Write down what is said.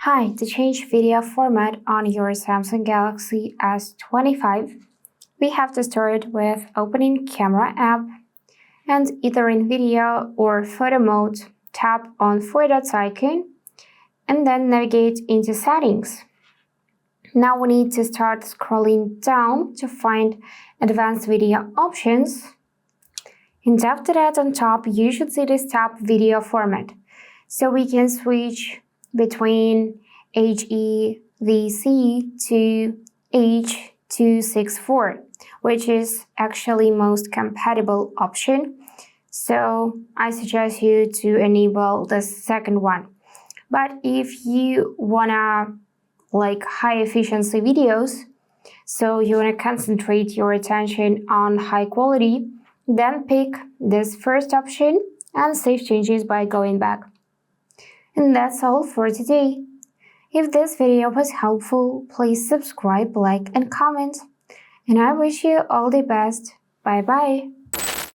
Hi, to change video format on your Samsung Galaxy S25, we have to start with opening Camera app and either in video or photo mode, tap on four dots icon and then navigate into Settings. Now we need to start scrolling down to find Advanced Video Options. And after that on top, you should see this tab Video Format. So we can switch between HEVC to H.264, which is actually most compatible option. So I suggest you to enable the second one. But if you wanna like high efficiency videos, so you wanna concentrate your attention on high quality, then pick this first option and save changes by going back. And that's all for today. If this video was helpful, please subscribe, like, and comment. And I wish you all the best. Bye bye.